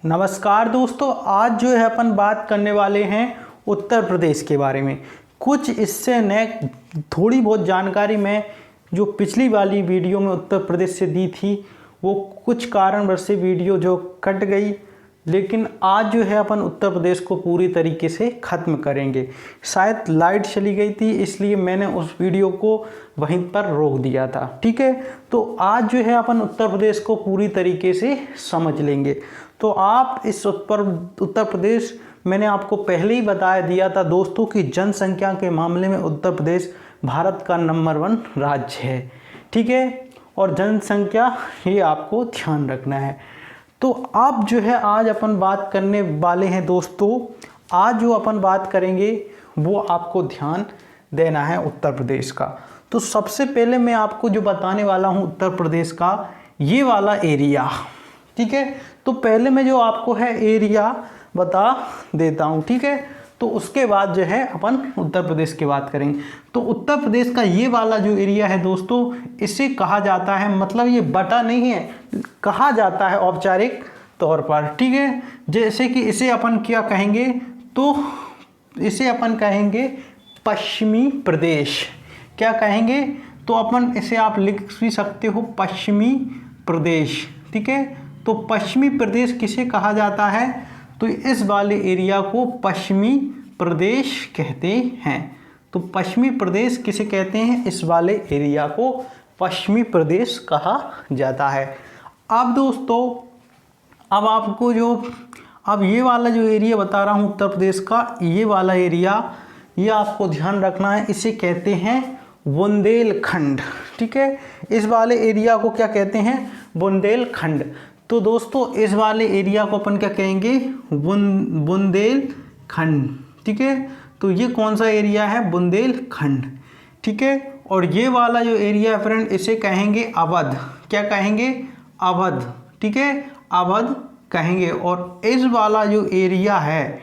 नमस्कार दोस्तों, आज जो है अपन बात करने वाले हैं उत्तर प्रदेश के बारे में। कुछ इससे नए थोड़ी बहुत जानकारी मैं जो पिछली वाली वीडियो में उत्तर प्रदेश से दी थी वो कुछ कारणवश से वीडियो जो कट गई, लेकिन आज जो है अपन उत्तर प्रदेश को पूरी तरीके से ख़त्म करेंगे। शायद लाइट चली गई थी इसलिए मैंने उस वीडियो को वहीं पर रोक दिया था। ठीक है, तो आज जो है अपन उत्तर प्रदेश को पूरी तरीके से समझ लेंगे। तो आप इस उत्तर प्रदेश मैंने आपको पहले ही बताया दिया था दोस्तों कि जनसंख्या के मामले में उत्तर प्रदेश भारत का नंबर 1 राज्य है। ठीक है, और जनसंख्या ये आपको ध्यान रखना है। तो अब जो है आज अपन बात करने वाले हैं दोस्तों, आज जो अपन बात करेंगे वो आपको ध्यान देना है उत्तर प्रदेश का। तो सबसे पहले मैं आपको जो बताने वाला हूँ उत्तर प्रदेश का ये वाला एरिया। ठीक है, तो पहले मैं जो आपको है एरिया बता देता हूँ। ठीक है, तो उसके बाद जो है अपन उत्तर प्रदेश की बात करेंगे। तो उत्तर प्रदेश का ये वाला जो एरिया है दोस्तों, इसे कहा जाता है, मतलब ये बटा नहीं है, कहा जाता है औपचारिक तौर पर। ठीक है, जैसे कि इसे अपन क्या कहेंगे, तो इसे अपन कहेंगे पश्चिमी प्रदेश। क्या कहेंगे, तो अपन इसे आप लिख भी सकते हो पश्चिमी प्रदेश। ठीक है, तो पश्चिमी प्रदेश किसे कहा जाता है, तो इस वाले एरिया को पश्चिमी प्रदेश कहते हैं। तो पश्चिमी प्रदेश किसे कहते हैं, इस वाले एरिया को पश्चिमी प्रदेश कहा जाता है। अब दोस्तों, अब आपको अब ये वाला जो एरिया बता रहा हूँ उत्तर प्रदेश का, ये वाला एरिया ये आपको ध्यान रखना है, इसे कहते हैं बुंदेलखंड। ठीक है, इस वाले एरिया को क्या कहते हैं, बुंदेलखंड। तो दोस्तों इस वाले एरिया को अपन क्या कहेंगे, बुंदेलखंड। ठीक है, तो ये कौन सा एरिया है, बुंदेलखंड। ठीक है, और ये वाला जो एरिया है फ्रेंड, इसे कहेंगे अवध। क्या कहेंगे, अवध। ठीक है, अवध कहेंगे। और इस वाला जो एरिया है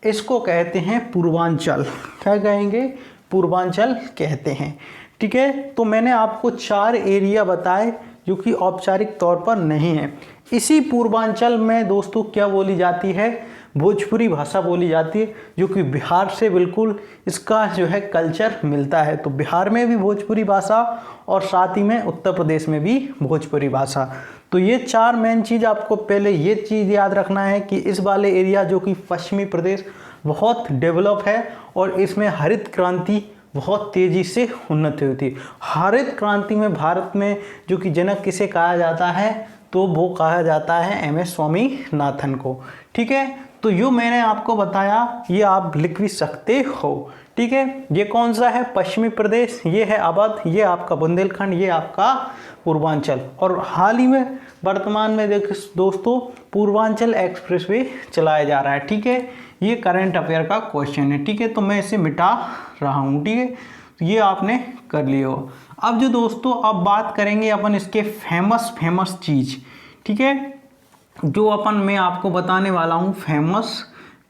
इसको कहते हैं पूर्वांचल। क्या कहेंगे, पूर्वांचल कहते हैं। ठीक है, तो मैंने आपको 4 एरिया बताए जो कि औपचारिक तौर पर नहीं है। इसी पूर्वांचल में दोस्तों क्या बोली जाती है, भोजपुरी भाषा बोली जाती है, जो कि बिहार से बिल्कुल इसका जो है कल्चर मिलता है। तो बिहार में भी भोजपुरी भाषा और साथ ही में उत्तर प्रदेश में भी भोजपुरी भाषा। तो ये 4 मेन चीज़ आपको पहले ये चीज़ याद रखना है कि इस वाले एरिया जो कि पश्चिमी प्रदेश बहुत डेवलप है और इसमें हरित क्रांति बहुत तेज़ी से उन्नति हुई थी। हरित क्रांति में भारत में जो कि जनक किसे कहा जाता है, तो वो कहा जाता है MS स्वामीनाथन को। ठीक है, तो जो मैंने आपको बताया ये आप लिख भी सकते हो। ठीक है, ये कौन सा है, पश्चिमी प्रदेश, ये है अवध, ये आपका बुंदेलखंड, ये आपका पूर्वांचल। और हाल ही में वर्तमान में देखो दोस्तों पूर्वांचल एक्सप्रेसवे चलाया जा रहा है। ठीक है, ये करंट अफेयर का क्वेश्चन है। ठीक है, तो मैं इसे मिटा रहा हूँ। ठीक है, तो ये आपने कर लिया हो। अब जो दोस्तों अब बात करेंगे अपन इसके फेमस चीज़। ठीक है, जो अपन मैं आपको बताने वाला हूँ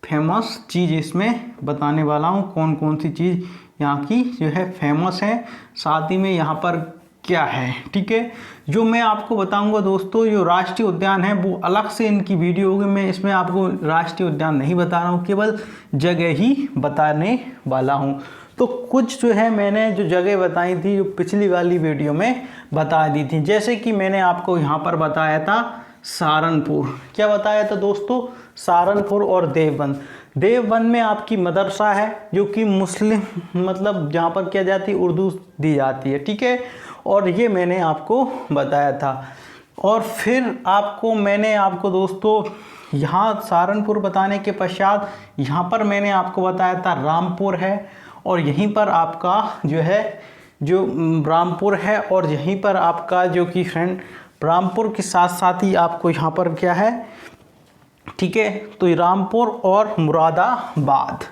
फेमस चीज़ इसमें बताने वाला हूँ, कौन कौन सी चीज़ यहाँ की जो है फेमस है, साथ ही में यहाँ पर क्या है। ठीक है, जो मैं आपको बताऊंगा दोस्तों, जो राष्ट्रीय उद्यान है वो अलग से इनकी वीडियो होगी। मैं इसमें आपको राष्ट्रीय उद्यान नहीं बता रहा हूँ, केवल जगह ही बताने वाला हूँ। तो कुछ जो है मैंने जो जगह बताई थी जो पिछली वाली वीडियो में बता दी थी, जैसे कि मैंने आपको यहाँ पर बताया था सहारनपुर। क्या बताया था दोस्तों, सहारनपुर और देवबंद। देवबंद में आपकी मदरसा है जो कि मुस्लिम, मतलब जहाँ पर क्या जाती है, उर्दू दी जाती है। ठीक है, और ये मैंने आपको बताया था। और फिर मैंने आपको दोस्तों यहाँ सहारनपुर बताने के पश्चात यहाँ पर मैंने आपको बताया था रामपुर है, और यहीं पर आपका जो है जो रामपुर है, और यहीं पर आपका जो कि फ्रेंड रामपुर के साथ साथ ही आपको यहाँ पर क्या है, ठीक है, तो रामपुर और मुरादाबाद,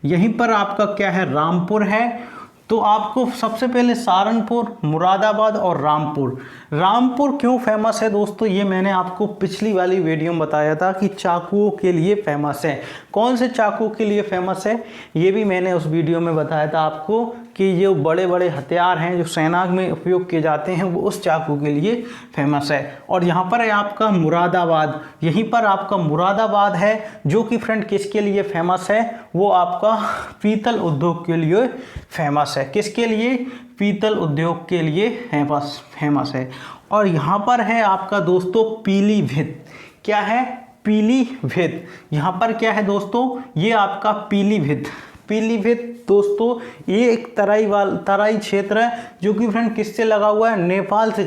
यहीं पर आपका क्या है, रामपुर है। तो आपको सबसे पहले सहारनपुर, मुरादाबाद और रामपुर क्यों फेमस है दोस्तों, ये मैंने आपको पिछली वाली वीडियो में बताया था कि चाकुओं के लिए फेमस है। कौन से चाकुओं के लिए फेमस है, ये भी मैंने उस वीडियो में बताया था आपको, कि जो बड़े बड़े हथियार हैं जो सेना में उपयोग किए जाते हैं वो उस चाकू के लिए फेमस है। और यहाँ पर है आपका मुरादाबाद, यहीं पर आपका मुरादाबाद है जो कि फ्रेंड किसके लिए फेमस है, वो आपका पीतल उद्योग के लिए फेमस है। किसके लिए, पीतल उद्योग के लिए फेमस है। और यहाँ पर है आपका दोस्तों पीलीभीत, क्या है, पीलीभीत। यहाँ पर क्या है दोस्तों, ये आपका पीलीभीत दोस्तों ये एक तराई क्षेत्र है जो कि फ्रेंड किससे लगा हुआ है, नेपाल से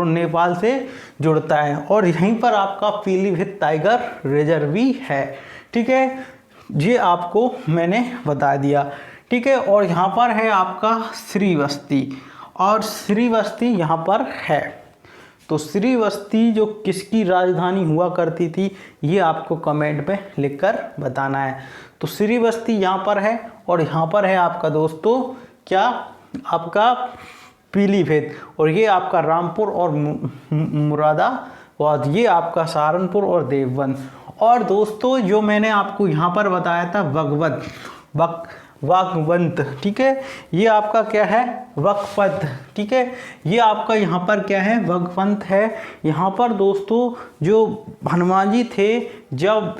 नेपाल से जुड़ता है। और यहीं पर आपका पीलीभीत टाइगर रिजर्व भी है। ठीक है, ये आपको मैंने बता दिया। ठीक है, और यहाँ पर है आपका श्रीवस्ती, और श्रीवस्ती यहाँ पर है। तो श्रीवस्ती जो किसकी राजधानी हुआ करती थी ये आपको कमेंट में लिखकर बताना है। तो श्रीवस्ती यहाँ पर है, और यहाँ पर है आपका दोस्तों क्या, आपका पीलीभीत, और ये आपका रामपुर और मुरादाबाद, ये आपका सहारनपुर और देवबंद। और दोस्तों जो मैंने आपको यहाँ पर बताया था वाकवंत, ठीक है, ये आपका क्या है, वकपंथ। ठीक है, ये आपका यहाँ पर क्या है, वकपंथ है। यहाँ पर दोस्तों जो हनुमान जी थे जब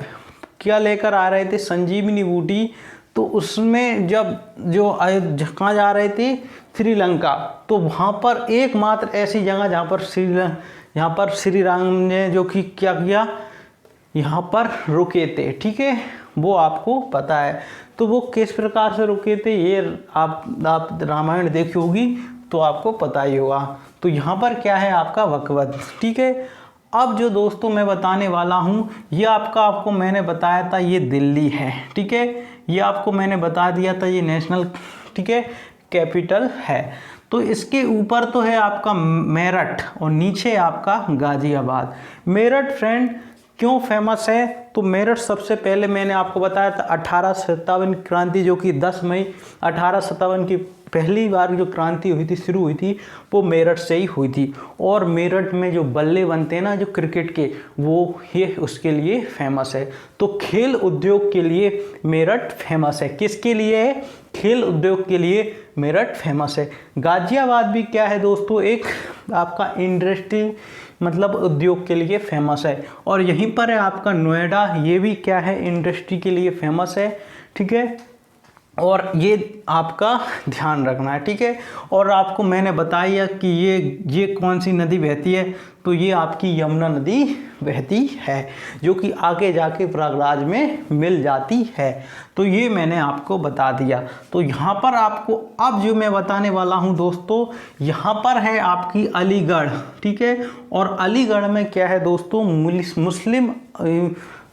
क्या लेकर आ रहे थे, संजीवनी बूटी, तो उसमें जब जो कहाँ जा रहे थे, श्रीलंका, तो वहाँ पर एकमात्र ऐसी जगह जहाँ पर श्री राम ने जो कि क्या किया, यहाँ पर रुके थे। ठीक है, वो आपको पता है। तो वो किस प्रकार से रुके थे ये आप रामायण देखी होगी तो आपको पता ही होगा। तो यहाँ पर क्या है आपका वकवत। ठीक है, अब जो दोस्तों मैं बताने वाला हूँ ये आपको मैंने बताया था ये दिल्ली है। ठीक है, ये आपको मैंने बता दिया था ये नेशनल, ठीक है, कैपिटल है। तो इसके ऊपर तो है आपका मेरठ और नीचे आपका गाजियाबाद। मेरठ फ्रेंड क्यों फेमस है, तो मेरठ सबसे पहले मैंने आपको बताया था 1857 क्रांति, जो कि 10 मई 1857 की पहली बार जो क्रांति हुई थी, शुरू हुई थी, वो मेरठ से ही हुई थी। और मेरठ में जो बल्ले बनते हैं ना जो क्रिकेट के, वो ये उसके लिए फेमस है। तो खेल उद्योग के लिए मेरठ फेमस है। किसके लिए है, खेल उद्योग के लिए मेरठ फेमस है। गाजियाबाद भी क्या है दोस्तों, एक आपका इंडस्ट्री मतलब उद्योग के लिए फेमस है। और यहीं पर है आपका नोएडा, ये भी क्या है, इंडस्ट्री के लिए फेमस है। ठीक है, और ये आपका ध्यान रखना है। ठीक है, और आपको मैंने बताया कि ये कौन सी नदी बहती है, तो ये आपकी यमुना नदी बहती है, जो कि आगे जाके प्रयागराज में मिल जाती है। तो ये मैंने आपको बता दिया। तो यहाँ पर आपको अब जो मैं बताने वाला हूँ दोस्तों, यहाँ पर है आपकी अलीगढ़। ठीक है, और अलीगढ़ में क्या है दोस्तों, मुस्लिम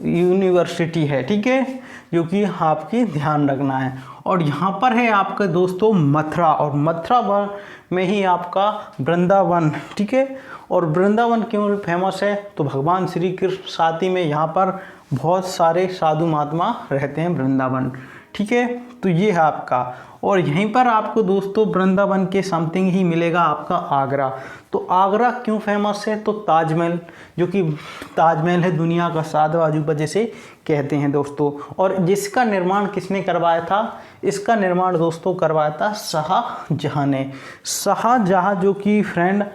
यूनिवर्सिटी है। ठीक है, जो कि आपकी ध्यान रखना है। और यहाँ पर है आपके दोस्तों मथुरा, और मथुरा में ही आपका वृंदावन। ठीक है, और वृंदावन क्यों फेमस है, तो भगवान श्री कृष्ण साथी में यहाँ पर बहुत सारे साधु महात्मा रहते हैं वृंदावन। ठीक है, तो ये है आपका। और यहीं पर आपको दोस्तों वृंदावन के समथिंग ही मिलेगा आपका आगरा। तो आगरा क्यों फेमस है, तो ताजमहल, जो कि ताजमहल है दुनिया का 7वां अजूबा जिसे कहते हैं दोस्तों। और जिसका निर्माण किसने करवाया था, इसका निर्माण दोस्तों करवाया था शाहजहां ने। शाहजहां जो कि फ्रेंड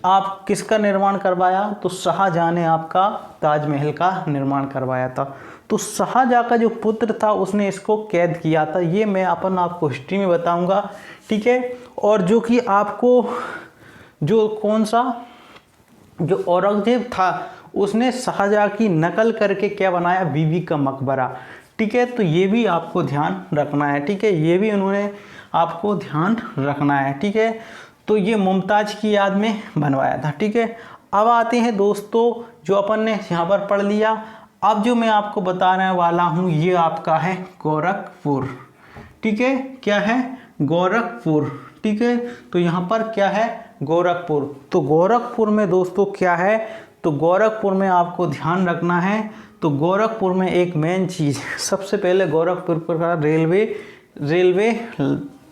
आप किसका निर्माण करवाया, तो शाहजहां ने आपका ताजमहल का निर्माण करवाया था। तो शाहजहां का जो पुत्र था उसने इसको कैद किया था, ये मैं आपको हिस्ट्री में बताऊंगा। ठीक है, और जो कि आपको जो कौन सा जो औरंगजेब था उसने शाहजहां की नकल करके क्या बनाया, बीबी का मकबरा। ठीक है, तो ये भी आपको ध्यान रखना है। ठीक है, ये भी उन्होंने आपको ध्यान रखना है। ठीक है, तो ये मुमताज़ की याद में बनवाया था। ठीक है, अब आते हैं दोस्तों जो अपन ने यहाँ पर पढ़ लिया। अब जो मैं आपको बताने वाला हूँ ये आपका है गोरखपुर। ठीक है, क्या है, गोरखपुर। ठीक है, तो यहाँ पर क्या है, गोरखपुर। तो गोरखपुर में दोस्तों क्या है, तो गोरखपुर में आपको ध्यान रखना है। तो गोरखपुर में एक मेन चीज़, सबसे पहले गोरखपुर का रेलवे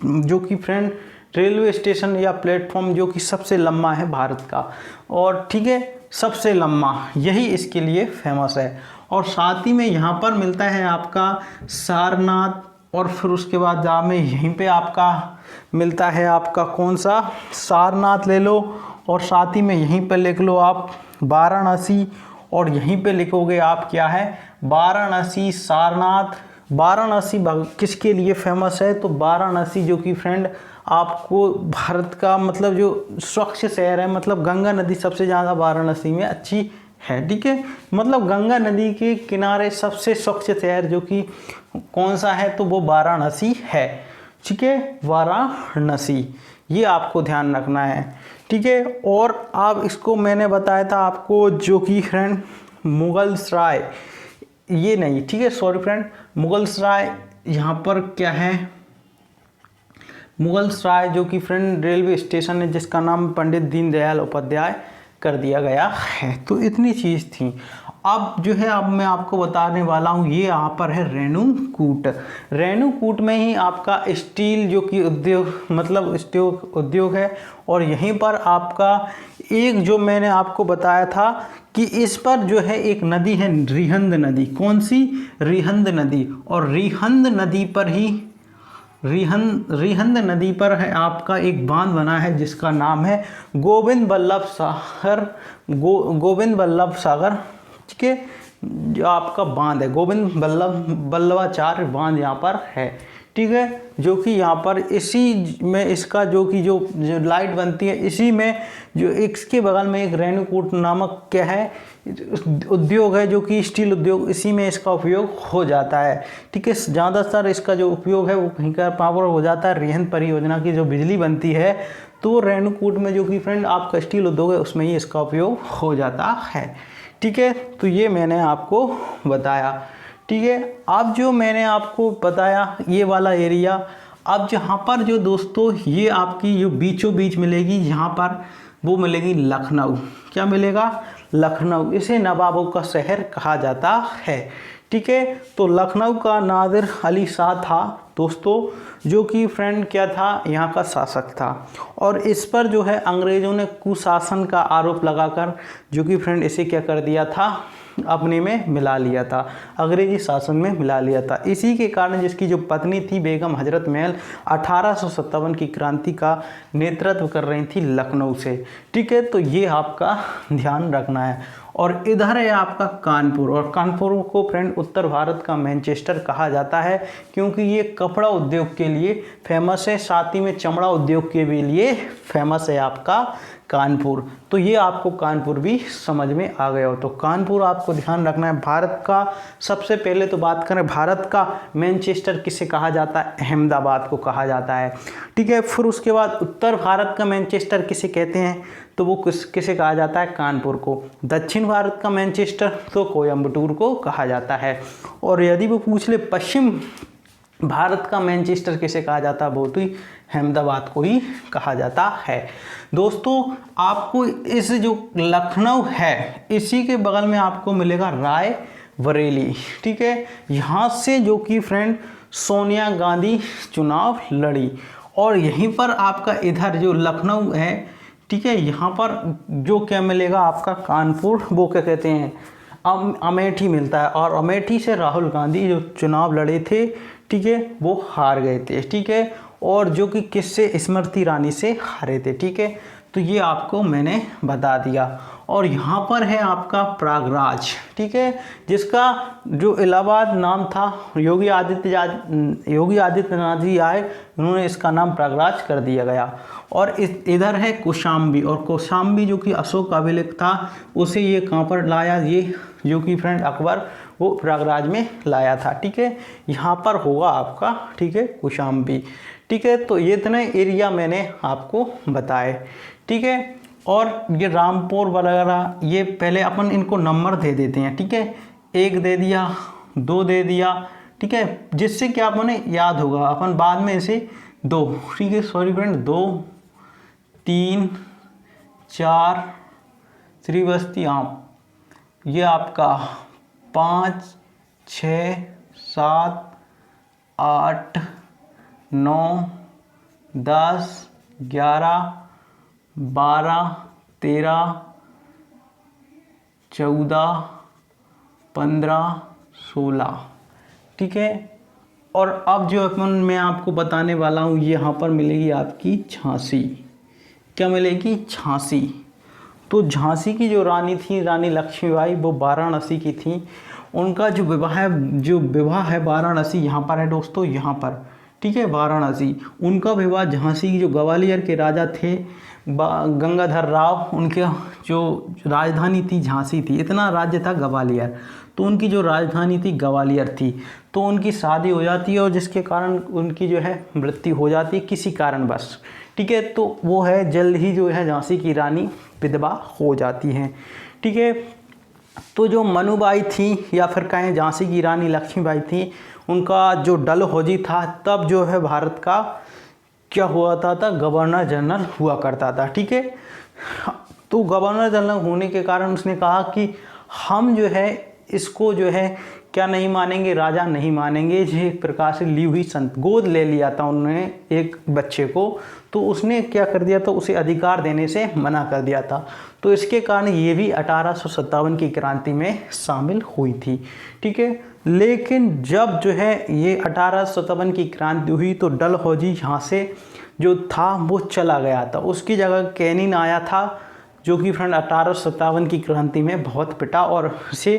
जो कि फ्रेंड रेलवे स्टेशन या प्लेटफॉर्म जो कि सबसे लंबा है भारत का, और ठीक है सबसे लंबा, यही इसके लिए फेमस है। और साथ ही में यहाँ पर मिलता है आपका सारनाथ और फिर उसके बाद जहाँ में यहीं पे आपका मिलता है आपका कौन सा, सारनाथ ले लो, और साथ ही में यहीं पे लिख लो आप वाराणसी, और यहीं पे लिखोगे आप क्या है, वाराणसी, सारनाथ। वाराणसी किसके लिए फेमस है, तो वाराणसी जो कि फ्रेंड आपको भारत का मतलब जो स्वच्छ शहर है, मतलब गंगा नदी सबसे ज़्यादा वाराणसी में अच्छी है, ठीक है। मतलब गंगा नदी के किनारे सबसे स्वच्छ शहर जो कि कौन सा है, तो वो वाराणसी है, ठीक है, वाराणसी, ये आपको ध्यान रखना है, ठीक है। और आप इसको मैंने बताया था आपको जो कि फ्रेंड मुगल सराय, ये नहीं, ठीक है, सॉरी फ्रेंड, मुगल सराय यहाँ पर क्या है, मुगल सराय जो कि फ्रेंड रेलवे स्टेशन है जिसका नाम पंडित दीनदयाल उपाध्याय कर दिया गया है। तो इतनी चीज़ थी। अब जो है अब मैं आपको बताने वाला हूँ, ये यहाँ पर है रेणुकूट। रेणुकूट में ही आपका स्टील जो कि उद्योग मतलब स्टील उद्योग है, और यहीं पर आपका एक जो मैंने आपको बताया था कि इस पर जो है एक नदी है रिहंद नदी, कौन सी, रिहंद नदी, और रिहंद नदी पर ही रिहंद नदी पर है आपका एक बांध बना है जिसका नाम है गोविंद बल्लभ सागर, गोविंद बल्लभ सागर, ठीक है, जो आपका बांध है गोविंद बल्लभाचार्य बांध यहाँ पर है, ठीक है, जो कि यहाँ पर इसी में इसका जो लाइट बनती है, इसी में जो इसके बगल में एक रेणुकूट नामक क्या है उद्योग है जो कि स्टील उद्योग, इसी में इसका उपयोग हो जाता है, ठीक है। ज़्यादातर इसका जो उपयोग है वो कहीं का पावर हो जाता है, रिहंद परियोजना की जो बिजली बनती है तो रेणुकूट में जो कि फ्रेंड आपका स्टील उद्योग है उसमें ही इसका उपयोग हो जाता है, ठीक है। तो ये मैंने आपको बताया, ठीक है। अब जो मैंने आपको बताया ये वाला एरिया, अब जहाँ पर जो दोस्तों ये आपकी जो बीचों बीच मिलेगी यहाँ पर, वो मिलेगी लखनऊ, क्या मिलेगा, लखनऊ, इसे नवाबों का शहर कहा जाता है, ठीक है। तो लखनऊ का नादिर अली शाह था दोस्तों, जो कि फ्रेंड क्या था, यहाँ का शासक था, और इस पर जो है अंग्रेज़ों ने कुशासन का आरोप लगाकर जो कि फ्रेंड इसे क्या कर दिया था, अपने में मिला लिया था, अंग्रेजी शासन में मिला लिया था। इसी के कारण जिसकी जो पत्नी थी बेगम हजरत महल 1857 की क्रांति का नेतृत्व कर रही थी लखनऊ से, ठीक है। तो ये आपका ध्यान रखना है। और इधर है आपका कानपुर, और कानपुर को फ्रेंड उत्तर भारत का मैनचेस्टर कहा जाता है क्योंकि ये कपड़ा उद्योग के लिए फेमस है, साथ ही में चमड़ा उद्योग के भी लिए फेमस है आपका कानपुर। तो ये आपको कानपुर भी समझ में आ गया हो, तो कानपुर आपको ध्यान रखना है। भारत का सबसे पहले तो बात करें, भारत का मैनचेस्टर किसे कहा जाता है, अहमदाबाद को कहा जाता है, ठीक है। फिर उसके बाद उत्तर भारत का मैनचेस्टर किसे कहते हैं, तो वो किसे कहा जाता है, कानपुर को। दक्षिण भारत का मैनचेस्टर तो कोयम्बटूर को कहा जाता है। और यदि वो पूछ ले पश्चिम भारत का मैनचेस्टर किसे कहा जाता है, बहुत ही अहमदाबाद को ही कहा जाता है। दोस्तों आपको इस जो लखनऊ है इसी के बगल में आपको मिलेगा रायबरेली, ठीक है। यहाँ से जो कि फ्रेंड सोनिया गांधी चुनाव लड़ी, और यहीं पर आपका इधर जो लखनऊ है, ठीक है, यहाँ पर जो क्या मिलेगा आपका कानपुर, वो क्या कहते हैं अमेठी मिलता है, और अमेठी से राहुल गांधी जो चुनाव लड़े थे, ठीक है, वो हार गए थे, ठीक है, और जो कि किससे, स्मृति ईरानी से हारे थे, ठीक है। तो ये आपको मैंने बता दिया। और यहाँ पर है आपका प्रयागराज, ठीक है, जिसका जो इलाहाबाद नाम था योगी आदित्यनाथ जी आए, उन्होंने इसका नाम प्रयागराज कर दिया गया। और इधर है कौशाम्बी, और कौशाम्बी जो कि अशोक का अभिलेख था उसे ये कहाँ पर लाया, ये जो कि फ्रेंड अकबर वो प्रयागराज में लाया था, ठीक है। यहाँ पर होगा आपका, ठीक है, कौशाम्बी, ठीक है। तो ये इतने एरिया मैंने आपको बताए, ठीक है। और ये रामपुर वगैरह ये पहले अपन इनको नंबर दे देते हैं, ठीक है, 1 दे दिया, 2 दे दिया, ठीक है, जिससे क्या अपने याद होगा, अपन बाद में इसे 2, ठीक है, सॉरी फ्रेंड, 2 3 4 श्रीवस्ती आम, ये आपका 5 6 7 8 9 10 11 12 13 14 15 16, ठीक है, और अब जो अपन मैं आपको बताने वाला हूँ, यहाँ पर मिलेगी आपकी झांसी। क्या मिलेगी? झांसी। तो झांसी की जो रानी थी, रानी लक्ष्मीबाई, वो वाराणसी की थी। उनका जो विवाह है वाराणसी, यहाँ पर है दोस्तों, यहाँ पर, ठीक है, वाराणसी। उनका विवाह झांसी की जो ग्वालियर के राजा थे गंगाधर राव, उनके जो राजधानी थी झांसी थी। इतना राज्य था ग्वालियर, तो उनकी जो राजधानी थी ग्वालियर थी। तो उनकी शादी हो जाती है और जिसके कारण उनकी जो है मृत्यु हो जाती है किसी कारणवश, ठीक है। तो वो है जल्द ही जो है झांसी की रानी विधवा हो जाती हैं, ठीक है। तो जो मनुबाई थी या फिर कहें झांसी की रानी लक्ष्मीबाई थी, उनका जो डलहौजी था, तब जो है भारत का क्या हुआ था गवर्नर जनरल हुआ करता था, ठीक है। तो गवर्नर जनरल होने के कारण उसने कहा कि हम जो है इसको जो है क्या नहीं मानेंगे, राजा नहीं मानेंगे। ये एक प्रकार से ली हुई संत, गोद ले लिया था उन्होंने एक बच्चे को, तो उसने क्या कर दिया था, उसे अधिकार देने से मना कर दिया था। तो इसके कारण ये भी 1857 की क्रांति में शामिल हुई थी, ठीक है। लेकिन जब जो है ये 1857 की क्रांति हुई तो डलहौजी यहाँ से जो था वो चला गया था, उसकी जगह कैनिंग आया था, जो कि फ्रेंड 1857 की क्रांति में बहुत पिटा और उसे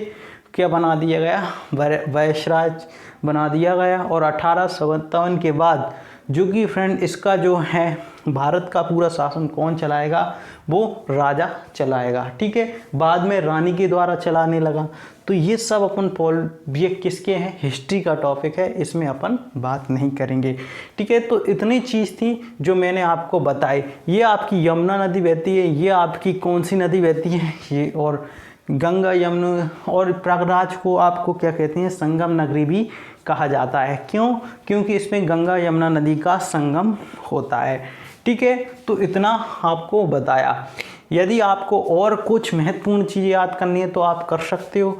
क्या बना दिया गया, वायसराय बना दिया गया। और 1857 के बाद जो कि फ्रेंड इसका जो है भारत का पूरा शासन कौन चलाएगा, वो राजा चलाएगा, ठीक है। बाद में रानी के द्वारा चलाने लगा। तो ये सब अपन ये किसके हैं, हिस्ट्री का टॉपिक है, इसमें अपन बात नहीं करेंगे, ठीक है। तो इतनी चीज़ थी जो मैंने आपको बताई। ये आपकी यमुना नदी बहती है, ये आपकी कौन सी नदी बहती है, ये और गंगा यमुना, और प्रयागराज को आपको क्या कहते हैं, संगम नगरी भी कहा जाता है। क्यों? क्योंकि इसमें गंगा यमुना नदी का संगम होता है, ठीक है। तो इतना आपको बताया। यदि आपको और कुछ महत्वपूर्ण चीज़ें याद करनी है तो आप कर सकते हो,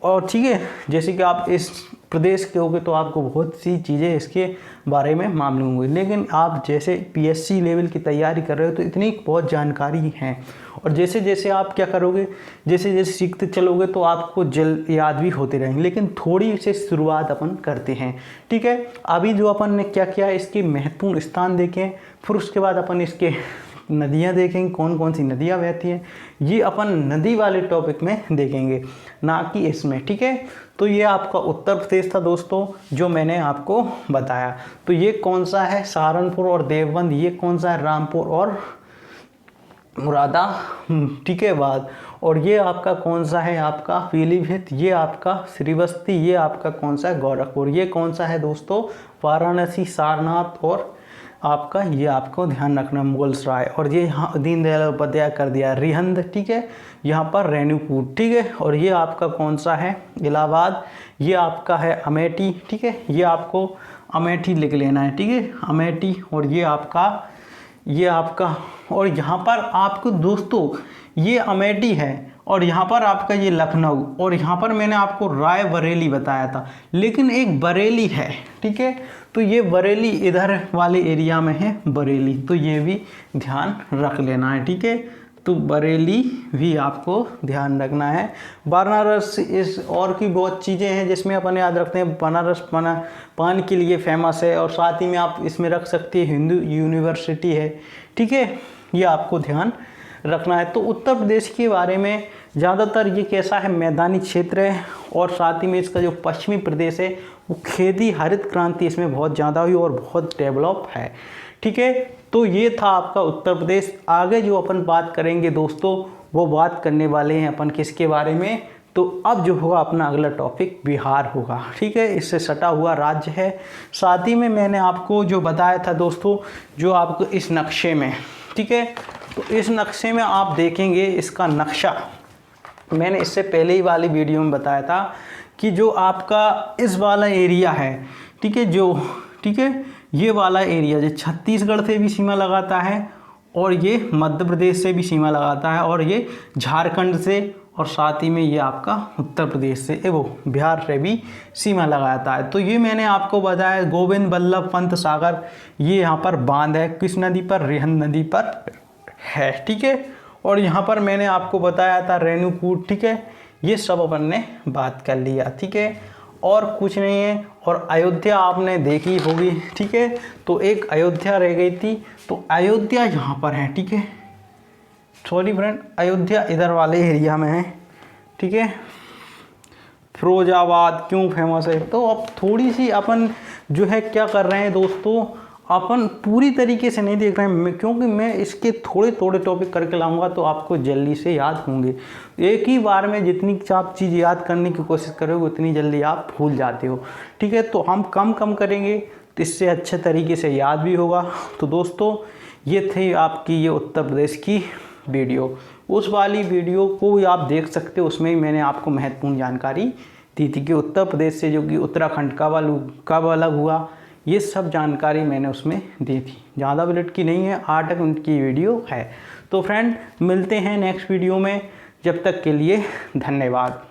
और ठीक है, जैसे कि आप इस प्रदेश के होगे तो आपको बहुत सी चीज़ें इसके बारे में मालूम होंगी। लेकिन आप जैसे पीएससी लेवल की तैयारी कर रहे हो तो इतनी बहुत जानकारी है, और जैसे जैसे आप क्या करोगे, जैसे जैसे सीखते चलोगे तो आपको जल्द याद भी होते रहेंगे। लेकिन थोड़ी से शुरुआत अपन करते हैं, ठीक है। अभी जो अपन ने क्या किया, इसके महत्वपूर्ण स्थान देखें, फिर उसके बाद अपन इसके नदियाँ देखेंगे, कौन कौन सी नदियाँ बहती हैं, ये अपन नदी वाले टॉपिक में देखेंगे, ना कि इसमें, ठीक है। तो ये आपका उत्तर प्रदेश था दोस्तों, जो मैंने आपको बताया। तो ये कौन सा है, सहारनपुर और देवबंद। ये कौन सा है, रामपुर और मुरादा, ठीक है, बाद। और ये आपका कौन सा है, आपका पीलीभीत। ये आपका श्रीवस्ती। ये आपका कौन सा है, गोरखपुर। ये कौन सा है दोस्तों, वाराणसी, सारनाथ। और आपका ये आपको ध्यान रखना मुगलसराय। और ये यहाँ दीनदयाल उपाध्याय कर दिया रिहंद, ठीक है, यहाँ पर रेणुकूट, ठीक है। और ये आपका कौन सा है, इलाहाबाद। ये आपका है अमेठी, ठीक है, ये आपको अमेठी लिख लेना है, ठीक है, अमेठी। और ये आपका और यहाँ पर आपको दोस्तों ये अमेठी है, और यहाँ पर आपका ये लखनऊ, और यहाँ पर मैंने आपको रायबरेली बताया था, लेकिन एक बरेली है, ठीक है। तो ये बरेली इधर वाले एरिया में है, बरेली, तो ये भी ध्यान रख लेना है, ठीक है। तो बरेली भी आपको ध्यान रखना है। बनारस, इस और की बहुत चीज़ें हैं जिसमें अपन याद रखते हैं। बनारस पान के लिए फेमस है, और साथ ही में आप इसमें रख सकते हैं हिंदू यूनिवर्सिटी है, ठीक है, ये आपको ध्यान रखना है। तो उत्तर प्रदेश के बारे में ज़्यादातर ये कैसा है, मैदानी क्षेत्र है, और साथ ही में इसका जो पश्चिमी प्रदेश है वो खेती हरित क्रांति इसमें बहुत ज़्यादा हुई और बहुत डेवलप है, ठीक है। तो ये था आपका उत्तर प्रदेश। आगे जो अपन बात करेंगे दोस्तों, वो बात करने वाले हैं अपन किसके बारे में, तो अब जो होगा अपना अगला टॉपिक बिहार होगा, ठीक है, इससे सटा हुआ राज्य है। साथ ही में मैंने आपको जो बताया था दोस्तों, जो आपको इस नक्शे में, ठीक है, तो इस नक्शे में आप देखेंगे इसका नक्शा, मैंने इससे पहले ही वाली वीडियो में बताया था कि जो आपका इस वाला एरिया है, ठीक है, जो, ठीक है, ये वाला एरिया जो छत्तीसगढ़ से भी सीमा लगाता है, और ये मध्य प्रदेश से भी सीमा लगाता है, और ये झारखंड से, और साथ ही में ये आपका उत्तर प्रदेश से वो बिहार से भी सीमा लगाता है। तो ये मैंने आपको बताया गोविंद बल्लभ पंत सागर, ये यहाँ पर बांध है, किस नदी पर, रिहंद नदी पर है, ठीक है। और यहाँ पर मैंने आपको बताया था रेणुकूट, ठीक है, ये सब अपन ने बात कर लिया, ठीक है। और कुछ नहीं है। और अयोध्या आपने देखी होगी, ठीक है। तो एक अयोध्या रह गई थी, तो अयोध्या यहाँ पर है, ठीक है। सॉरी फ्रेंड, अयोध्या इधर वाले एरिया में है, ठीक है। फिरोजाबाद क्यों फेमस है, तो अब थोड़ी सी अपन जो है क्या कर रहे हैं दोस्तों, अपन पूरी तरीके से नहीं देख रहे हैं, क्योंकि मैं इसके थोड़े थोड़े टॉपिक करके लाऊंगा तो आपको जल्दी से याद होंगे। एक ही बार में जितनी आप चीज़ याद करने की कोशिश करोगे उतनी जल्दी आप भूल जाते हो, ठीक है। तो हम कम कम करेंगे तो इससे अच्छे तरीके से याद भी होगा। तो दोस्तों ये थी आपकी ये उत्तर प्रदेश की वीडियो। उस वाली वीडियो को भी आप देख सकते हो, उसमें ही मैंने आपको महत्वपूर्ण जानकारी दी थी कि उत्तर प्रदेश से जो कि उत्तराखंड कब अलग हुआ, ये सब जानकारी मैंने उसमें दी थी। ज़्यादा मिनट की नहीं है, 8 मिनट की वीडियो है। तो फ्रेंड मिलते हैं नेक्स्ट वीडियो में, जब तक के लिए धन्यवाद।